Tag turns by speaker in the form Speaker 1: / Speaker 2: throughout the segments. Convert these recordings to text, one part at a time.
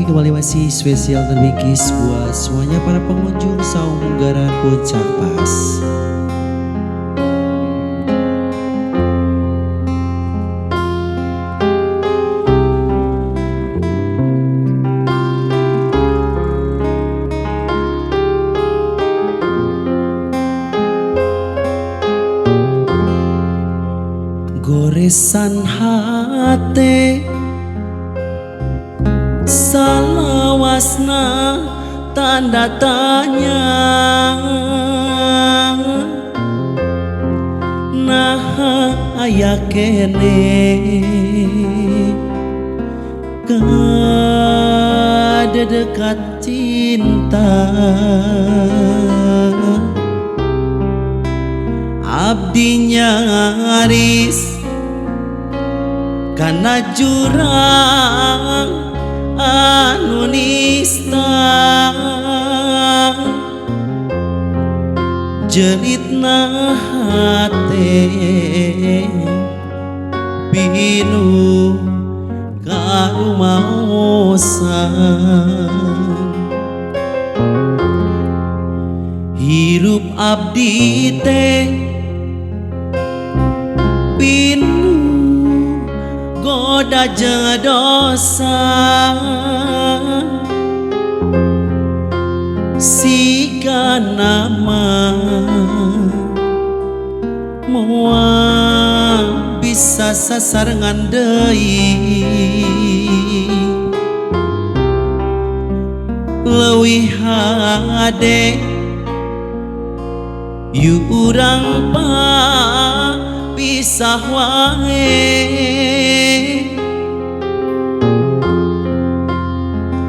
Speaker 1: kembali masih spesial terbingkis buat semuanya para pengunjung Saung Munggaran Puncak Pas. Goresan hate salawasna tanda tanya, nah aya kene kadedekat cinta, abdi nyaris kana jurang anu nista, jeritna hate binu karumaosan, hirup abdi teh binu goda jeung dosa, siga nama moal bisa sasarengan deui, leuwih hade yu urang pisah wae,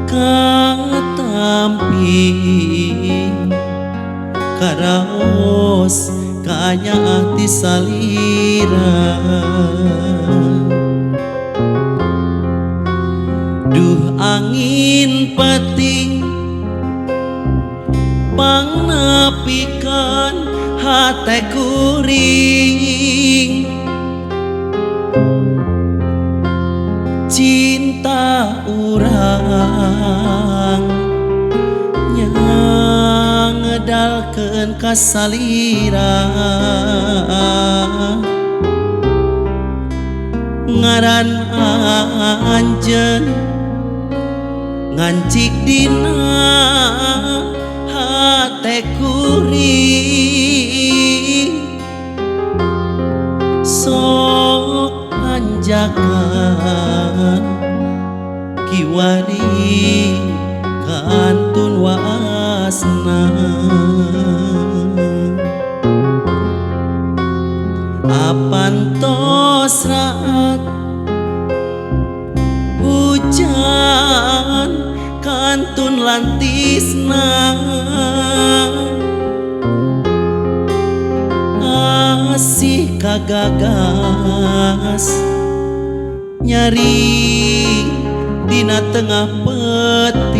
Speaker 1: katampi karaos kanya ati salira, duh angin peting pangnepikeun hate kuring, cinta urang nyangedalkeun ka salira, ngaran anjeun ngancik dina hate kuring, sok anjakan kiwari kantun waasna, apantos raat hujan kantun lantisna, asih kagagas nyari dina tengah peting,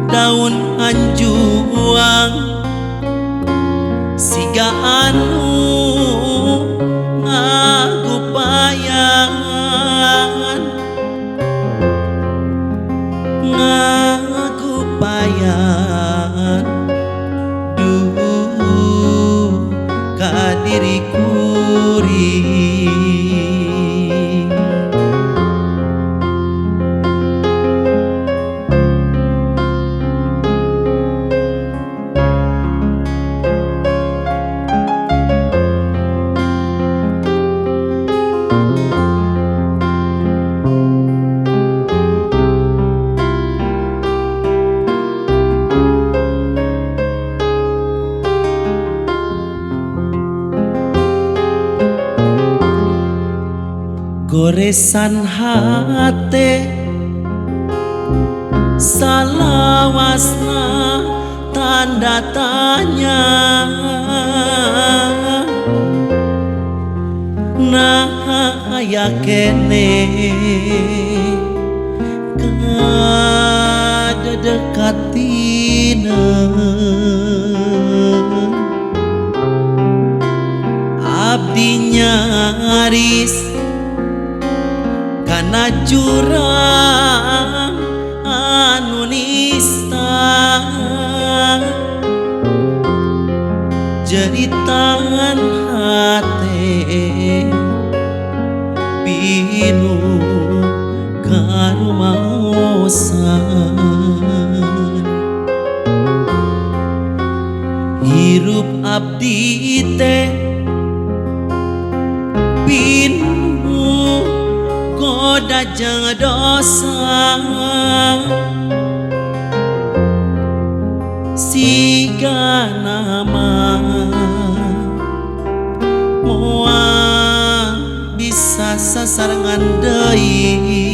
Speaker 1: daun anjuang siga anu ngagupayan, ngagupayan duh ka diri kuring. Goresan hate salawasna tanda tanya, nah aya kene kadedekatina, abdi nyaris kana jurang anu nista jeritan hate pinu karumaosan hirup abdi teh pinu goda jeung dosa siga nama moal bisa sasarangan deui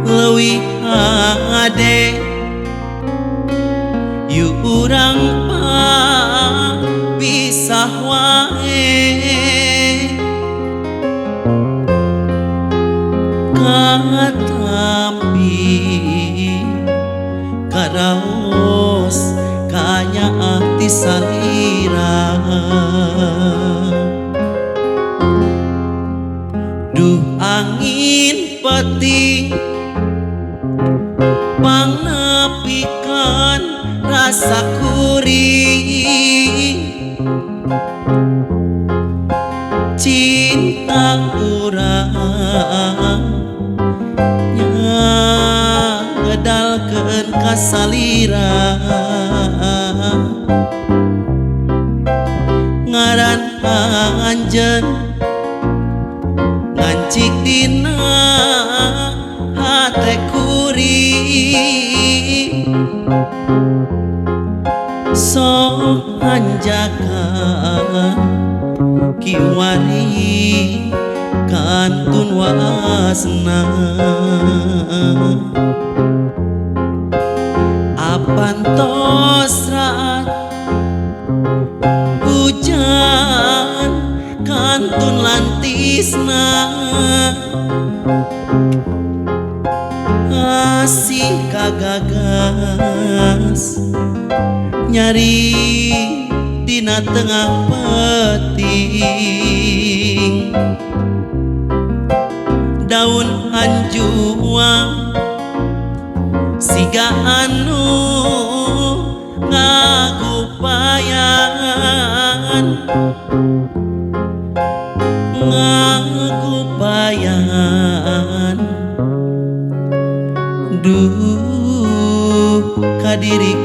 Speaker 1: leuwih hade yu urang pisah wae katampi karaos kanya ati salira duh angin peting pangnepikeun rasa kuring cinta urang ngedalkeun ka salira ngaran anjeun ngancik dina hate kuring sok anjakan kiwari kantun wasna apantos raat hujan kantun lantisna asih kagagas nyari dina tengah peting daun anjuang siga anu ngagupayan duh kadiri